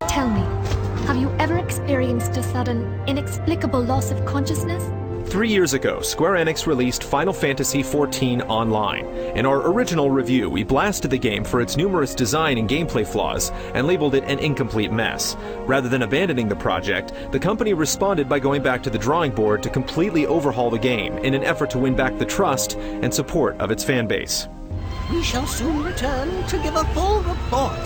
Tell me, have you ever experienced a sudden, inexplicable loss of consciousness? 3 years ago, Square Enix released Final Fantasy XIV Online. In our original review, we blasted the game for its numerous design and gameplay flaws and labeled it an incomplete mess. Rather than abandoning the project, the company responded by going back to the drawing board to completely overhaul the game in an effort to win back the trust and support of its fanbase. We shall soon return to give a full report.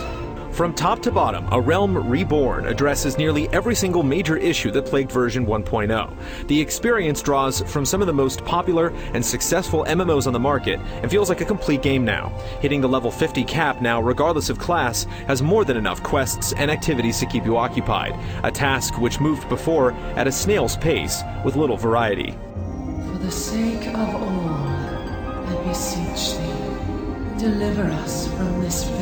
From top to bottom, A Realm Reborn addresses nearly every single major issue that plagued version 1.0. The experience draws from some of the most popular and successful MMOs on the market and feels like a complete game now. Hitting the level 50 cap now, regardless of class, has more than enough quests and activities to keep you occupied, a task which moved before at a snail's pace with little variety. For the sake of all, I beseech thee, deliver us from this fate.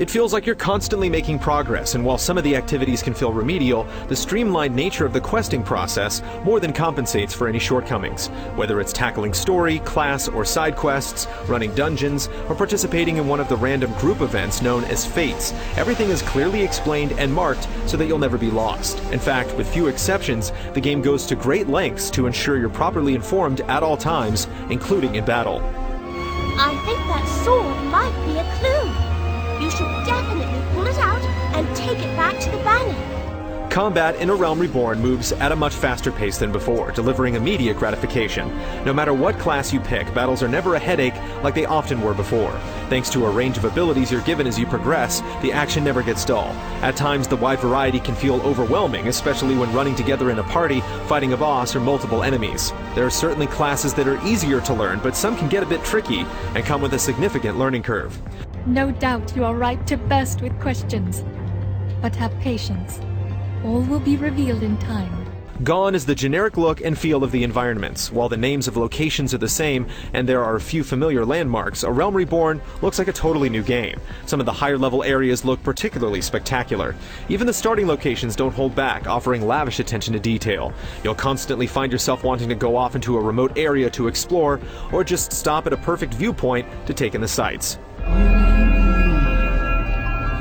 It feels like you're constantly making progress, and while some of the activities can feel remedial, the streamlined nature of the questing process more than compensates for any shortcomings. Whether it's tackling story, class, or side quests, running dungeons, or participating in one of the random group events known as Fates, everything is clearly explained and marked so that you'll never be lost. In fact, with few exceptions, the game goes to great lengths to ensure you're properly informed at all times, including in battle. I think that sword might be a clue. You should definitely pull it out and take it back to the banner. Combat in A Realm Reborn moves at a much faster pace than before, delivering immediate gratification. No matter what class you pick, battles are never a headache like they often were before. Thanks to a range of abilities you're given as you progress, the action never gets dull. At times, the wide variety can feel overwhelming, especially when running together in a party, fighting a boss, or multiple enemies. There are certainly classes that are easier to learn, but some can get a bit tricky and come with a significant learning curve. No doubt you are right to burst with questions. But have patience. All will be revealed in time. Gone is the generic look and feel of the environments. While the names of locations are the same, and there are a few familiar landmarks, A Realm Reborn looks like a totally new game. Some of the higher level areas look particularly spectacular. Even the starting locations don't hold back, offering lavish attention to detail. You'll constantly find yourself wanting to go off into a remote area to explore, or just stop at a perfect viewpoint to take in the sights. Only believe,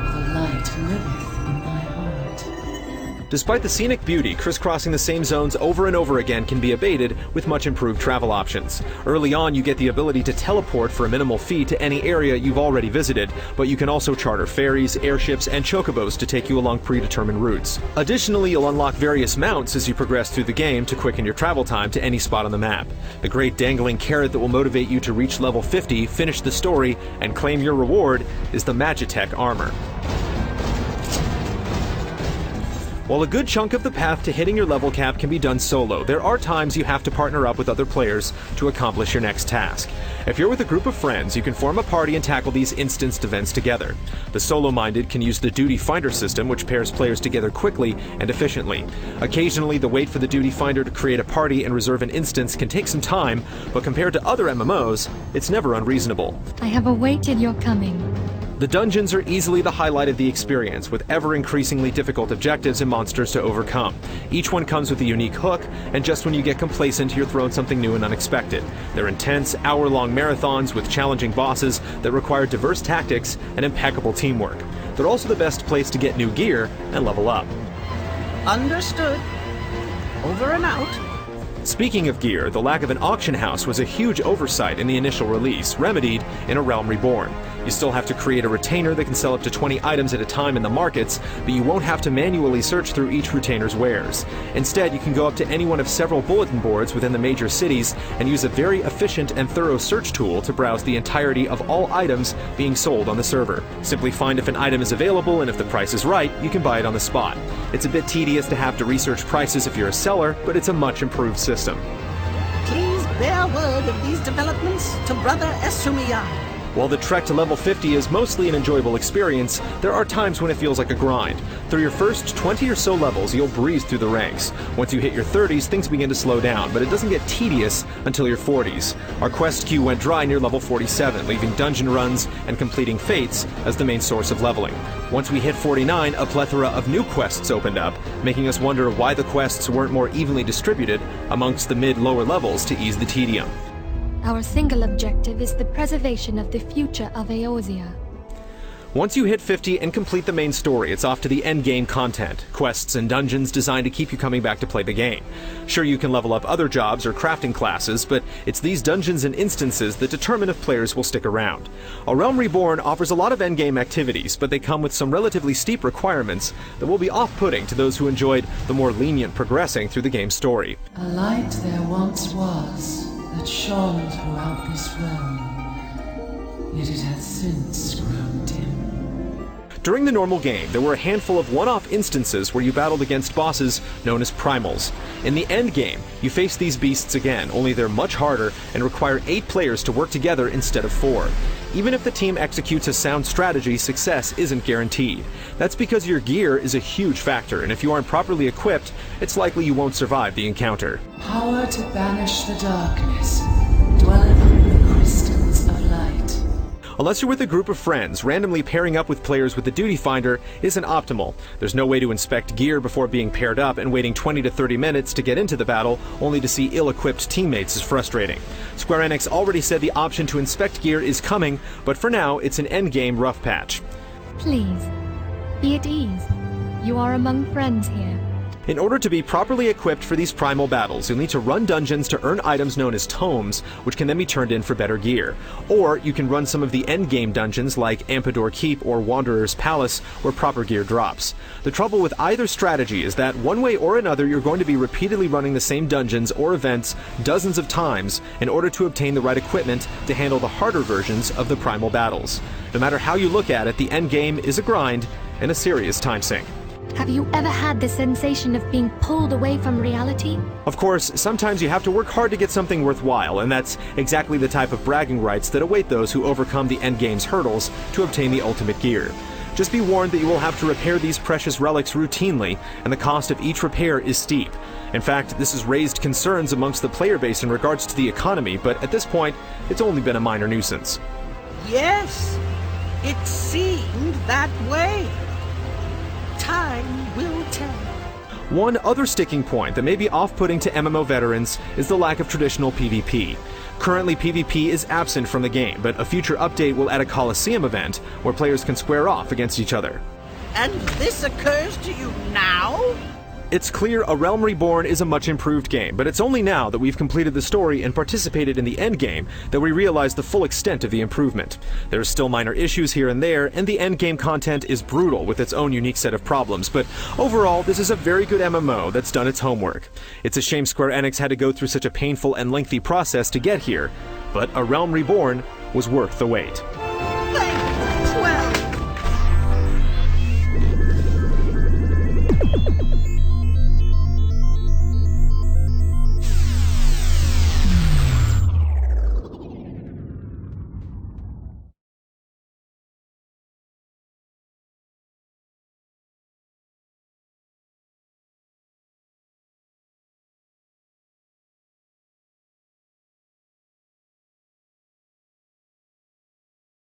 for the light liveth in thy heart. Despite the scenic beauty, crisscrossing the same zones over and over again can be abated with much improved travel options. Early on, you get the ability to teleport for a minimal fee to any area you've already visited, but you can also charter ferries, airships, and chocobos to take you along predetermined routes. Additionally, you'll unlock various mounts as you progress through the game to quicken your travel time to any spot on the map. The great dangling carrot that will motivate you to reach level 50, finish the story, and claim your reward is the Magitech armor. While a good chunk of the path to hitting your level cap can be done solo, there are times you have to partner up with other players to accomplish your next task. If you're with a group of friends, you can form a party and tackle these instanced events together. The solo-minded can use the Duty Finder system, which pairs players together quickly and efficiently. Occasionally, the wait for the Duty Finder to create a party and reserve an instance can take some time, but compared to other MMOs, it's never unreasonable. I have awaited your coming. The dungeons are easily the highlight of the experience, with ever-increasingly difficult objectives and monsters to overcome. Each one comes with a unique hook, and just when you get complacent, you're thrown something new and unexpected. They're intense, hour-long marathons with challenging bosses that require diverse tactics and impeccable teamwork. They're also the best place to get new gear and level up. Understood. Over and out. Speaking of gear, the lack of an auction house was a huge oversight in the initial release, remedied in A Realm Reborn. You still have to create a retainer that can sell up to 20 items at a time in the markets, but you won't have to manually search through each retainer's wares. Instead, you can go up to any one of several bulletin boards within the major cities and use a very efficient and thorough search tool to browse the entirety of all items being sold on the server. Simply find if an item is available, and if the price is right, you can buy it on the spot. It's a bit tedious to have to research prices if you're a seller, but it's a much improved system. Please bear word of these developments to Brother Esumiya. While the trek to level 50 is mostly an enjoyable experience, there are times when it feels like a grind. Through your first 20 or so levels, you'll breeze through the ranks. Once you hit your 30s, things begin to slow down, but it doesn't get tedious until your 40s. Our quest queue went dry near level 47, leaving dungeon runs and completing fates as the main source of leveling. Once we hit 49, a plethora of new quests opened up, making us wonder why the quests weren't more evenly distributed amongst the mid-lower levels to ease the tedium. Our single objective is the preservation of the future of Eorzea. Once you hit 50 and complete the main story, it's off to the endgame content, quests and dungeons designed to keep you coming back to play the game. Sure, you can level up other jobs or crafting classes, but it's these dungeons and instances that determine if players will stick around. A Realm Reborn offers a lot of endgame activities, but they come with some relatively steep requirements that will be off-putting to those who enjoyed the more lenient progressing through the game's story. A light there once was that shone throughout this realm, yet it hath since grown dim. During the normal game, there were a handful of one-off instances where you battled against bosses known as primals. In the end game, you face these beasts again, only they're much harder and require 8 players to work together instead of 4. Even if the team executes a sound strategy, success isn't guaranteed. That's because your gear is a huge factor, and if you aren't properly equipped, it's likely you won't survive the encounter. Power to banish the darkness, dwelleth in the crystals of light. Unless you're with a group of friends, randomly pairing up with players with the duty finder isn't optimal. There's no way to inspect gear before being paired up, and waiting 20 to 30 minutes to get into the battle only to see ill-equipped teammates is frustrating. Square Enix already said the option to inspect gear is coming, but for now it's an endgame rough patch. Please, be at ease. You are among friends here. In order to be properly equipped for these primal battles, you'll need to run dungeons to earn items known as tomes, which can then be turned in for better gear. Or you can run some of the endgame dungeons like Ampedor Keep or Wanderer's Palace, where proper gear drops. The trouble with either strategy is that one way or another you're going to be repeatedly running the same dungeons or events dozens of times in order to obtain the right equipment to handle the harder versions of the primal battles. No matter how you look at it, the endgame is a grind and a serious time sink. Have you ever had the sensation of being pulled away from reality? Of course, sometimes you have to work hard to get something worthwhile, and that's exactly the type of bragging rights that await those who overcome the endgame's hurdles to obtain the ultimate gear. Just be warned that you will have to repair these precious relics routinely, and the cost of each repair is steep. In fact, this has raised concerns amongst the player base in regards to the economy, but at this point, it's only been a minor nuisance. Yes, it seemed that way. Time will tell. One other sticking point that may be off-putting to MMO veterans is the lack of traditional PvP. Currently, PvP is absent from the game, but a future update will add a Coliseum event where players can square off against each other. And this occurs to you now? It's clear A Realm Reborn is a much improved game, but it's only now that we've completed the story and participated in the endgame that we realize the full extent of the improvement. There are still minor issues here and there, and the endgame content is brutal with its own unique set of problems, but overall, this is a very good MMO that's done its homework. It's a shame Square Enix had to go through such a painful and lengthy process to get here, but A Realm Reborn was worth the wait.